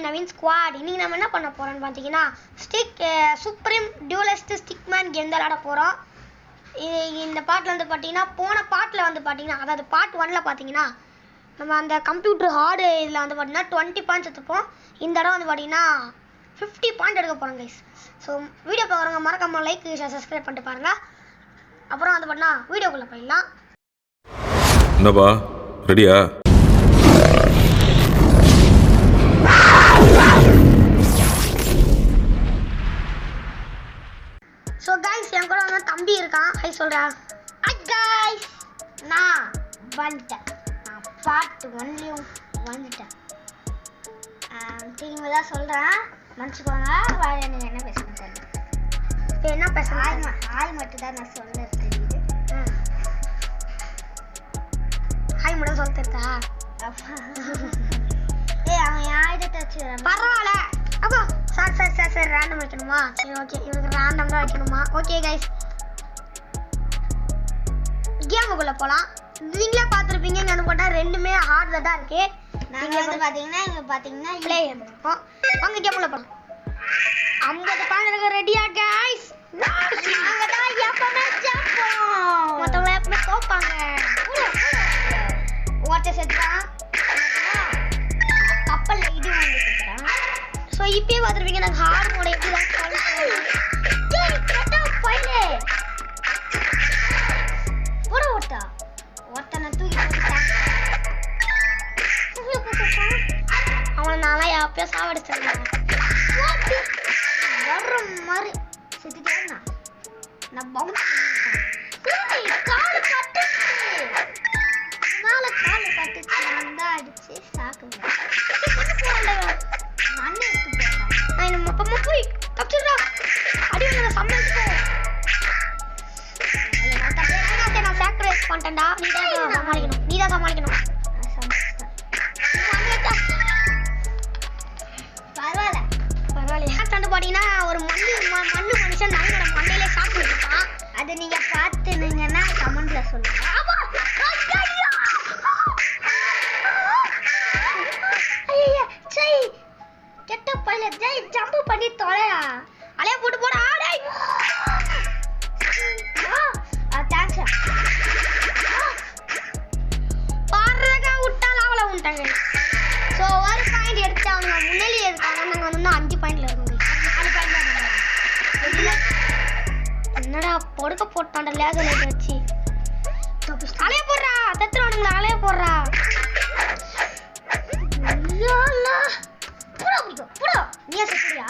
Naveen squad. இன்னைக்கு நம்ம என்ன பண்ண போறோம்னு பார்த்தீங்கன்னா சுப்ரீம் டியூலிஸ்ட் ஸ்டிக்மேன் கேம் தான் விளையாட போகிறோம். இந்த பாட்டில் வந்து பார்த்தீங்கன்னா போன பாட்டில் வந்து பார்த்தீங்கன்னா அதாவது பார்ட் 1ல் பார்த்தீங்கன்னா நம்ம அந்த கம்ப்யூட்டர் ஹார்டு இதில் வந்து பார்த்தீங்கன்னா 20 பாயிண்ட்ஸ் எடுத்துப்போம். இந்த இடம் வந்து பார்த்தீங்கன்னா 50 பாயிண்ட் எடுக்க போகிறோம் கைஸ். ஸோ வீடியோ பார்க்குறவங்க மறக்காம லைக் சப்ஸ்கிரைப் பண்ணிட்டு பாருங்கள். அப்புறம் வந்து பார்த்தீங்கன்னா வீடியோக்குள்ளே போயிடலாம். என்னப்பா ரெடியா? ஸோ கைஸ் என் கூட வந்து தம்பி இருக்கான். ஹை சொல்கிறா. ஹை கைஸ், நான் வந்துட்டேன். நான் பார்ட் 1லையும் வந்துட்டேன். திரும்பி தான் சொல்கிறேன், மன்னிச்சுக்கோங்க. எனக்கு என்ன பேசணும் சொல்லு. இப்போ என்ன பேசணும்? ஹாய் மட்டும் தான் நான் சொல்ல தெரியுது. ஹாய் மட்டும் சொல்ல தெரியுதா? அவன் யார்கிட்ட வச்சு பரவாயில்ல. அப்போ சரி ரேண்டம் வைக்கணுமா? சரி ஓகே, இவனுக்கு ரேண்டம் தான் வைக்கணுமா? ஓகே கைஸ், கேமுக்குள்ளே போகலாம். நீங்களே பார்த்துருப்பீங்க, இங்கே வந்து போட்டால் ரெண்டுமே ஹார்டில் தான் இருக்குது. நீங்கள் வந்து பார்த்தீங்கன்னா ப்ளே இருக்கும். வாங்க கேமுக்குள்ளே போகலாம். 50 பாயிண்ட் ரெடியா கைஸ்? நாங்கள் தான் எப்பவுமே ஜெயிப்போம், மற்றவங்க எப்பவுமே தோப்பாங்க. ஓட்ட செத்தான் கப்பலில் இடி வாங்கி செத்துறான். ஸோ இப்பயே பார்த்துருப்பீங்க நாங்கள் ஹார்ட் மோட எப்படி தான் போட ஒருத்தனை தூக்கி அவனை நான்லாம் எப்பயோ சாவடிச்சிருந்தேன். வர்ற மாதிரி செத்துட்டேன்னா நான் பவுன்ஸ் காலு கட்டுச்சு நான் தான் அடிச்சு சாக்குங்க. மண்ணை எடுத்து போட்டேன். நான் அப்பமா போய் தப்பிச்சுடா. அடி வந்து சமைச்சு நான் சாக்ரிஃபைஸ் பண்ணிட்டேன்டா. நீ தான் சமாளிக்கணும். பரவாயில்ல. வந்து பார்த்தீங்கன்னா ஒரு மண்ணு மனுஷன் நாங்களோட மண்ணையிலே சாப்பிட்டுருப்பான். அதை நீங்கள் பார்த்துனீங்கன்னா கமெண்ட்ல சொல்லுங்க. கெட்ட பையில ஜம்ப் பண்ணி தொலையா அலைய போட்டு போடா. தேங்க்ஸ் பாடுறதுக்காக விட்டாலும் அவளை விட்டாங்க. ஸோ ஒரு பாயிண்ட் எடுத்து அவங்க முன்னாடியே இருக்காங்க. நாங்கள் வந்து 5 பாயிண்ட்ல இருக்கோம். 4 பாயிண்ட் என்னடா பொடுக்க போட்டாண்ட லேசர் லைட் வச்சு அலைய போடுறா. தத்துருவானுங்களா அலைய போடுறா. நீ செத்துறியா?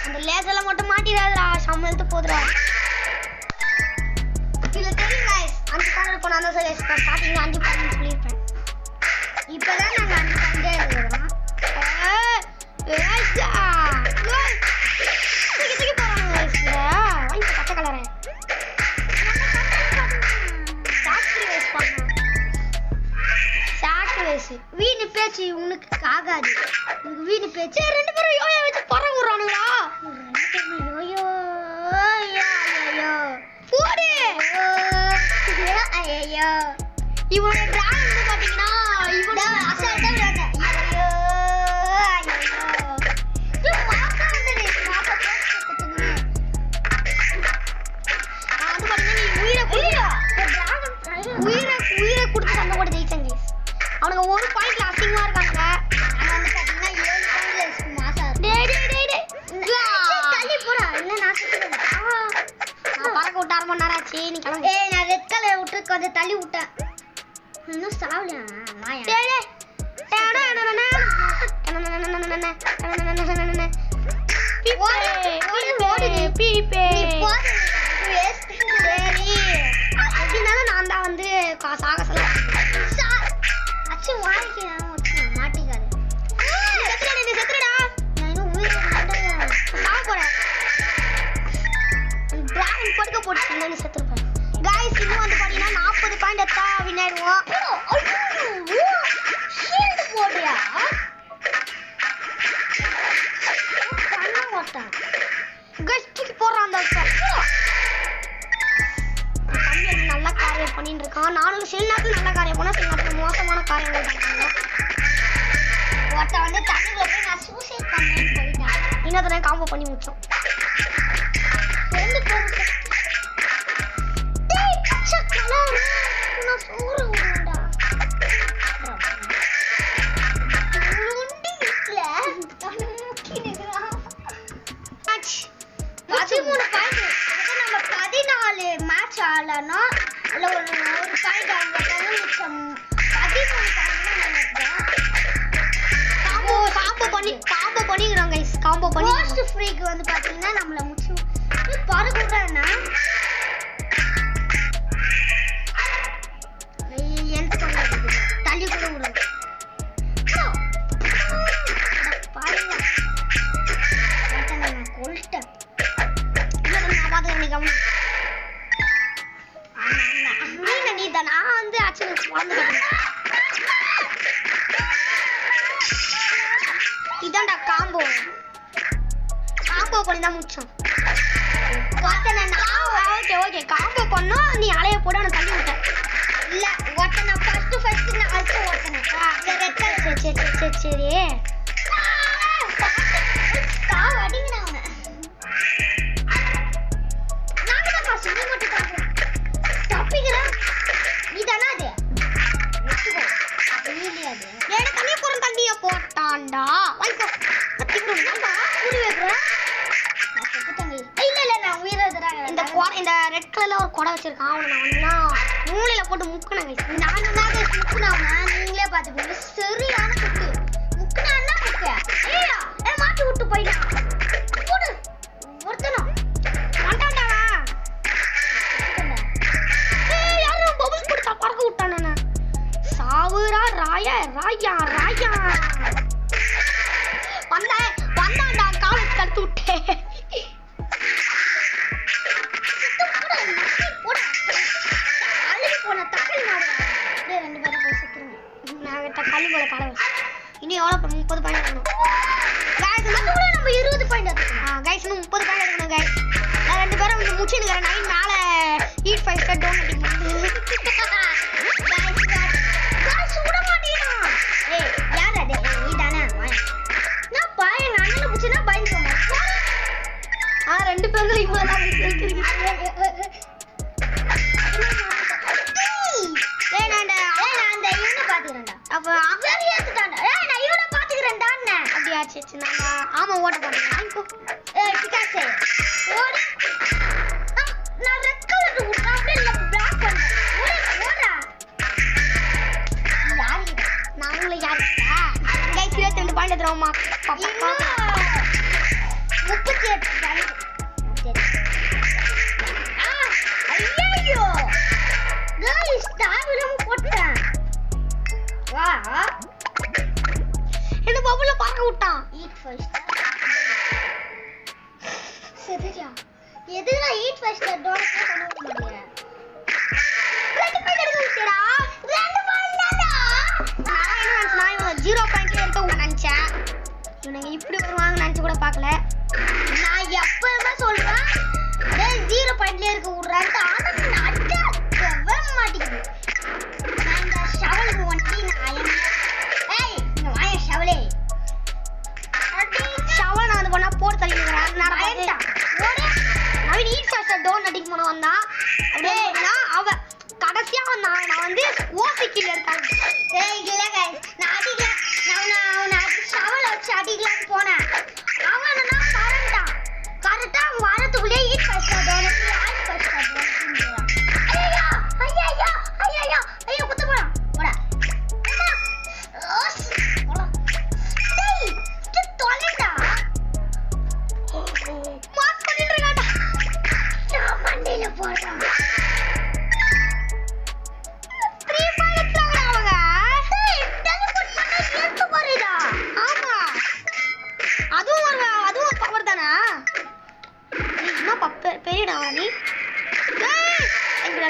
அந்த லேசர்ல மட்டும் மாட்டிடாதா, சம்பளத்து போதுடா. இதுல தெரியும் கைஸ், 5 பாயிண்ட் போனா தான் சரி. ஸ்டார்டிங்ல 5 பாயிண்ட் சொல்லிருப்பேன். இப்பதான் நாங்க 5 பாயிண்டே எடுக்கிறோம். பச்சை கலரு வீணு பேச்சு உனக்கு ஆகாது. வீணு பேச்சு. 2 பேரும் யோயோ வச்சு பறவை விடுறானுங்களா? யோயோ போடு. ஐயோ இவனோட டிராகன் வந்து பாத்தீங்கன்னா இவனோட அசால்ட்டா விளையாட. ஐயோ மாப்பா வந்து உயிரை கொடுத்து சண்டை போட்டு ஜெயிச்சாங்க. அவனுங்க 1 பாயிண்ட்ல அசிங்கமா இருக்காங்க. ஆனா வந்து பாத்தீங்கன்னா 7 பாயிண்ட்ல மாசா. தள்ளி போடா. இல்ல நான் சுத்துறேன். நான் பறக்க விட்டு 1/2 மணி நேரம் ஆச்சு. நீ கிளம்பு. நான் ரெட் கலர் விட்டு கொஞ்சம் தள்ளி விட்டேன். இன்னும் சாவலையா மாயா? நான் தான் வந்து சாகசல அச்சு வாங்கிக்கிறேன். மாட்டிக்காது. செத்துடா. நான் இன்னும் உயிரை சாக போறேன். டிராகன் படுக்க போட்டு நீ செத்துருப்பேன். கைஸ் இன்னும் வந்து பாத்தீங்கன்னா 40 பாயிண்ட் எடுத்தா வின் ஆயிடுவோம். ஷீல்ட் போடுறியா? பண்ண மாட்டான். கைஸ் தூக்கி போடுறான் அந்த இருக்கான். நானும் சில நேரத்தில் நல்ல காரியம் போனால் சில நேரத்தில் மோசமான காரியங்கள் பண்ணுவாங்க. ஒருத்த வந்து தண்ணிக்குள்ள போய் நான் சூசைட் பண்ணேன்னு போயிட்டேன். இன்னொருத்தர காம்போ பண்ணி முடிச்சோம். காம்போ பண்ணி ஃபர்ஸ்ட் ஃப்ரீக்கு வந்து பாத்தீங்கன்னா நம்மள முச்சு பறக்குறேன்னா எந்த பண்ணாது தள்ளி கூட விடுங்க பாருங்க நான் கொல்ட்டேன் நான் பாத்து நீ கம்மி நீ தான் நான் வந்து ஆக்சுவலி வளர்ந்து இதான்டா காம்போ பண்ணி தான் முடிச்சோம். ஓகே காம்போ பண்ணா நீ அலைய போட நான் தள்ளி விட்டேன். இல்ல ஒட்டன ஃபர்ஸ்ட் நான் அல்சோ ஒட்டன ரெட் கலர் சரி காவ அடிங்கறாங்க. நாங்க தான் பாஸ் நீ மட்டும் பாரு. தப்பிங்கற நீதானா அது? இல்லையா அது? ஏடா தண்ணிய போற தண்ணிய போட்டான்டா. வைக்கோ. கத்திக்குறேன்டா. புடி வைக்குறேன். இந்த ரெட் கலர்ல ஒரு கொடை வச்சிருக்கான். அவனை நான் மூளையில போட்டு முக்குனேன். நான் தான் முக்குனாம நீங்களே பாத்துக்கோங்க. சரியான குக்கு முக்குனா குக்கு. ஏயா மாட்டி விட்டு போயிட்டான். போடு ஒருத்தனும் மாட்டான்டா. ஏய் யாரும் பபுள்ஸ் போட்டு பறக்க விட்டானே. சாவுரா ராயா வந்தான்டா காலை கட்டு விட்டேன். இனி எவ்வளோ 30 பாயிண்ட் எடுக்கணும். கைஸ் நம்ம 20 பாயிண்ட் எடுக்கணும். கைஸ் இன்னும் 30 பாயிண்ட் எடுக்கணும் கைஸ். நான் ரெண்டு பேரும் வந்து முடிச்சிருக்கேன். நைட் மேல ஈட் 5 ஸ்டார் டவுன் அடிக்க கைஸ் சுட மாட்டீங்க. ஏய் யார் அது? நீ தானே? நான் பாய் நானே புடிச்சனா பாய் சொன்னேன். ரெண்டு பேரும் இவ்வளவு தான் இருக்கீங்க. அப்ப அவரே ஏத்துட்டானே. ஏய் நான் இவனை பாத்துக்கறேன்டா அண்ணே. அப்படியே ஆச்சு நான் ஆமா ஓட போறேன். ஏய் பிகாசே ஓடு. நான் ரெட் கலர் அப்படியே இல்ல பிளாக் பண்ணேன். ஓடா யாரு நாங்களே யாருடா கைஸ் 22 பாயிண்ட் எடுறோமா பாப்பா 38 பாயிண்ட். ஐயோ கைஸ் தாவிலும் போட்டேன். வா இந்த பபுல பறக்க விட்டான். ஈட் ஃபர்ஸ்ட் சரியா எதுல ஈட் ஃபர்ஸ்ட் டோன்ட் பண்ண முடியல. ரெண்டு பாயிண்ட் எடுக்க விட்டடா. ரெண்டு பாயிண்ட் தான்டா. நான் இவன் 0 பாயிண்ட்ல இருக்க நினைச்சேன். இவனுங்க இப்படி வருவாங்க நினைச்சு கூட பார்க்கல. நான் எப்பவுமே சொல்றேன் டேய் 0 பாயிண்ட்ல இருக்க விடுறான்ட்டு. ஆனா நான் அடக்கவே மாட்டேங்குது. நான் இந்த ஷவல் ஒண்டி நான் ஏய் இந்த வாய ஷவலே ஷவல் நான் வந்து பண்ணா போட்டு தள்ளிக்கிறேன். நான் பயந்தா ஓடு அவன் ஈட் ஃபர்ஸ்ட் டோன் அடிக்க போன வந்தா. அப்படியே நான் அவ கடைசியா நான் வந்து ஓசிக்கில இருக்காங்க. ஏய் இல்ல गाइस நான் அடிக்கல. நான் ஷவல் வச்சு அடிக்கலாம்னு போனேன். அவன் நான் கரெக்ட்டா வாரத்துக்குள்ளே eat first done eat first done ஐயோ குத்து போடா போடா. டேய் தொலைடா மாஸ் பண்ணிடுறடா. நான் மண்டையில போறேன். 3 பாயிண்ட்ஸ் அவங்க. டேய் டெலிபோர்ட் பண்ண எடுத்து போறடா. ஆமா அதுவும் பவர் தானா? நீ என்ன பெரியடா நீ. டேய் எங்கடா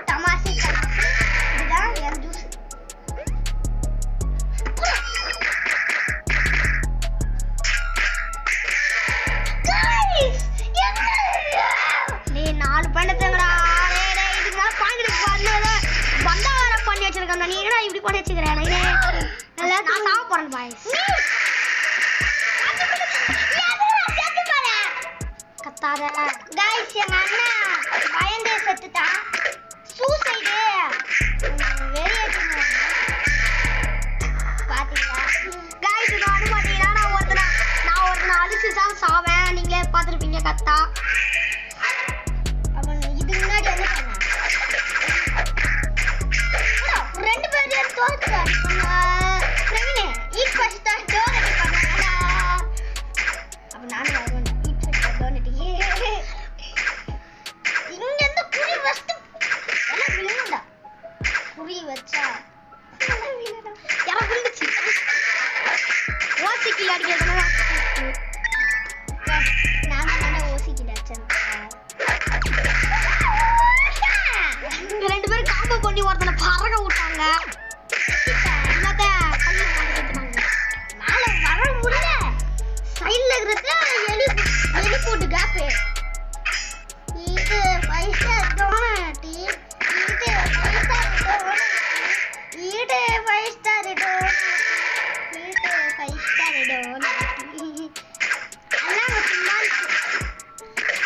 தமாசி இதுதான் என் ஜூஸ். गाइस என்ன போறேன் பாய்ஸ். கத்தாத गाइस எங்க அண்ணா பயந்தே செத்துட்டான். சூசைடு வெறியேத்துங்க பாத்தீங்களா गाइस இது வந்து பாத்தீங்கன்னா நான் ஒருத்தனை அடிச்சு தான் சாவேன். நீங்களே பாத்துருப்பீங்க கத்தா. அவன் இது முன்னாடி என்ன பண்ணா ரெண்டு பேரும் தோத்துட்டாங்க. பிரவீனே ஈட் ஃபர்ஸ்ட் தான் டோர் அடிப்பாங்க. அப்ப நான் வருவேன் ஈட் ஃபர்ஸ்ட் டோர் அடி. இங்க இருந்து குறி வஸ்து எல்லாம் விழுந்தா. குறி வச்சா எல்லாம் விழுந்தா. யாரோ விழுந்துச்சு. ஓசிக்கு அடிக்கிறதுனால நான் ஓசிக்கு அடிச்சேன். ரெண்டு பேரும் காம்போ பண்ணி ஒருத்தனை பறக்க விட்டாங்க. மேல வர முடியல. சைடுல இருக்கிறது எலி போட்டு கேப்பு. இது 5 ஸ்டார் டோனட்டி. இது 5 ஸ்டார் டோனட்டி. இது 5 ஸ்டார் டோனட்டி. இது 5 ஸ்டார் டோனட்டி.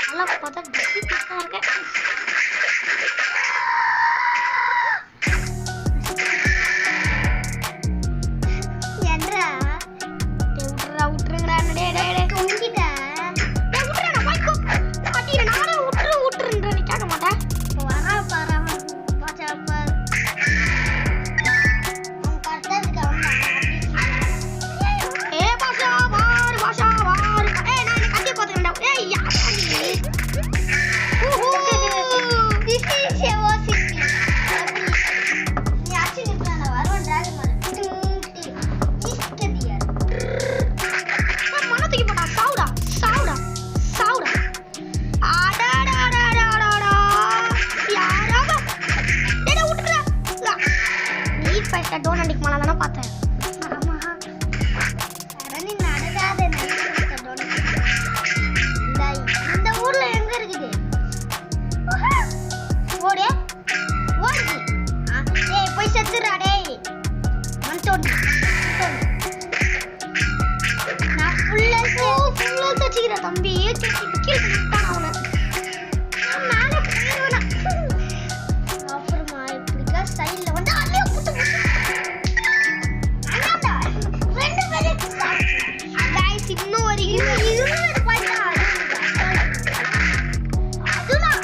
நல்லா பார்த்தா டிஃபிகல்ட்டா இருக்கு. டோன் அடிக்க மாட்டானே பார்த்தேன். ஆமா சரணி நடக்காத டோன். இந்த ஊர்ல எங்க இருக்குது? ஓடு ஓடு. ஏய் போய் செத்துறா டேய். மண்டோன் நான் ஃபுல்லா தச்சிக்கிறேன் தம்பி. கீழே விட்டான் அவனை. நான் மேலே போயிடுவேன். அப்புறமா இப்படிக்கா சைடில் வந்து அள்ளிய புட்டு இன்னும் ஒரு 20 பாயிண்ட் அதுதான்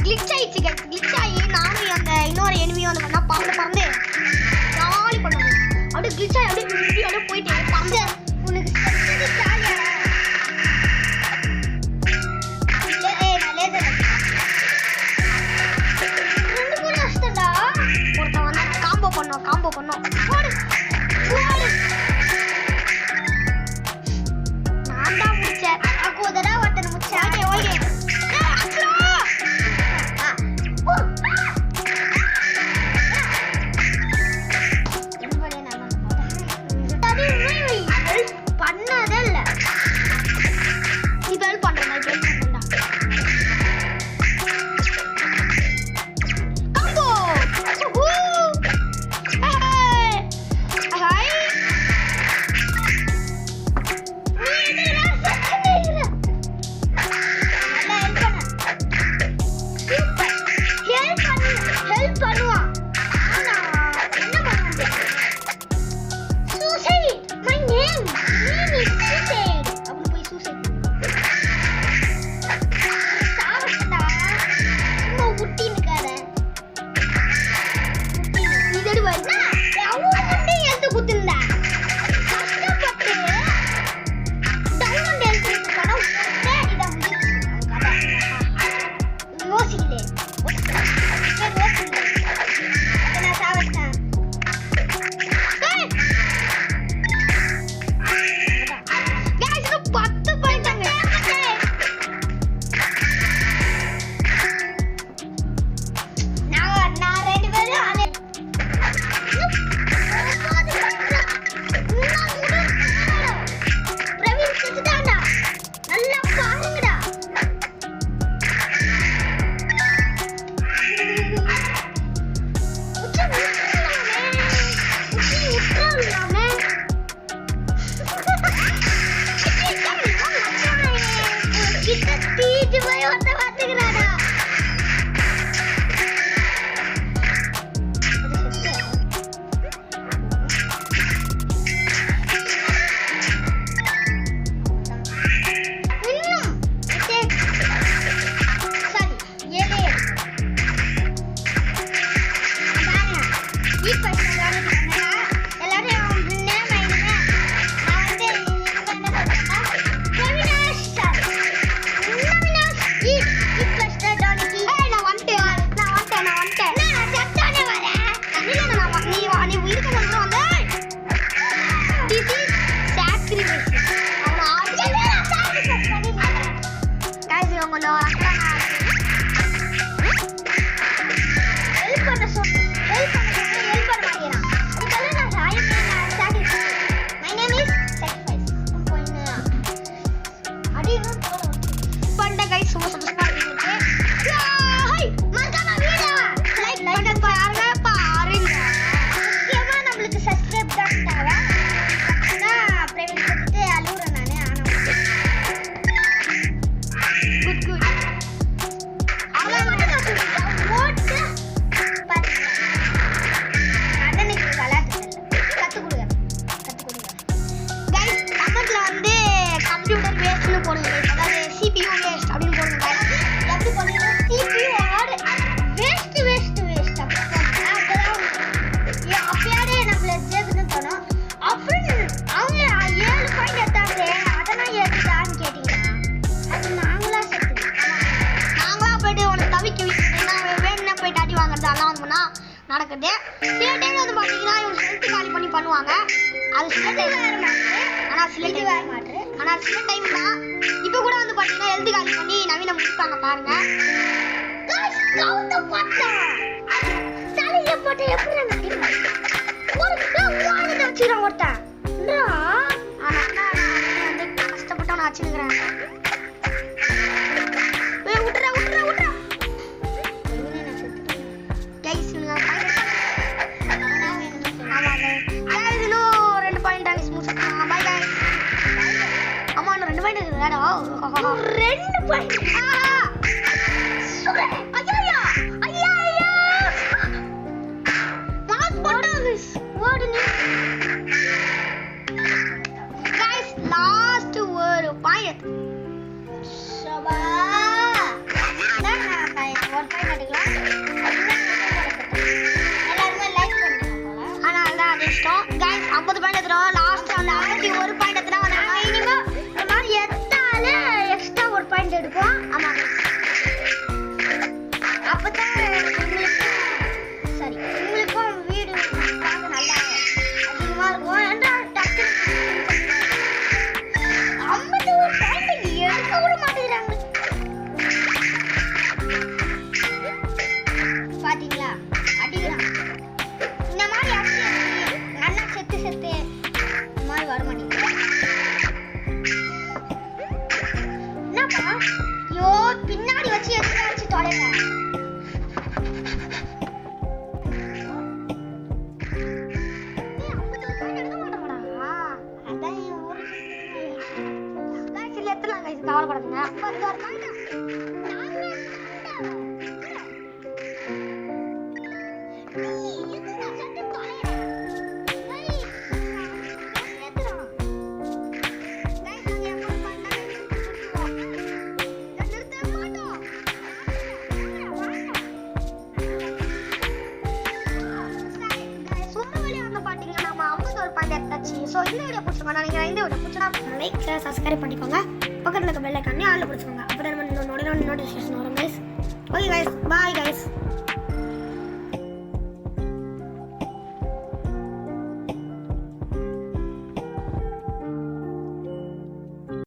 glitch ஆயிடுச்சு guys. glitch ஆகி நானும் அந்த இன்னொரு எனிமியும் வந்து பண்ணா பறந்து ஜாலி பண்ணுவோம். அப்படியே glitch ஆகி அப்படியே போயிட்டே பறந்து உனக்கு செத்தது ஜாலியா. நான் லேசர் ரெண்டு பேரும் அஷ்டடா. ஒருத்தன் வந்து காம்போ பண்ணோம் ஓடு நான் தான் முடிச்சேன். அக்கோதடா ஒருத்தனை அதெல்லாம் வந்து பண்ணா நடக்குது. சில டைம் வந்து பார்த்தீங்கன்னா இவங்க ஹெல்த் காலி பண்ணி பண்ணுவாங்க. அது சில டைம் ஆனால் சில டைம் தான். இப்போ கூட வந்து பார்த்தீங்கன்னா ஹெல்த் காலி பண்ணி நவீன முடிப்பாங்க பாருங்க. தலையில போட்டு எப்படி வச்சுக்கிறான் ஒருத்தன். வந்து கஷ்டப்பட்டு அவனை வச்சுக்கிறேன். பின்னாடி வச்சு எதிராச்சு தொலைங்க. கவலைப்படாதீங்க. ஸோ இந்த வீடியோ பிடிச்சிருக்கோம். நீங்கள் இந்த வீடியோ பிடிச்சா லைக் சப்ஸ்கிரைப் பண்ணிக்கோங்க. பக்கத்தில் இருக்க பெல் ஐக்கானே ஆளில் பிடிச்சிக்கோங்க. அப்போ தான் நம்ம நோட்டிஃபிகேஷன் வரும் guys. Okay guys, bye guys.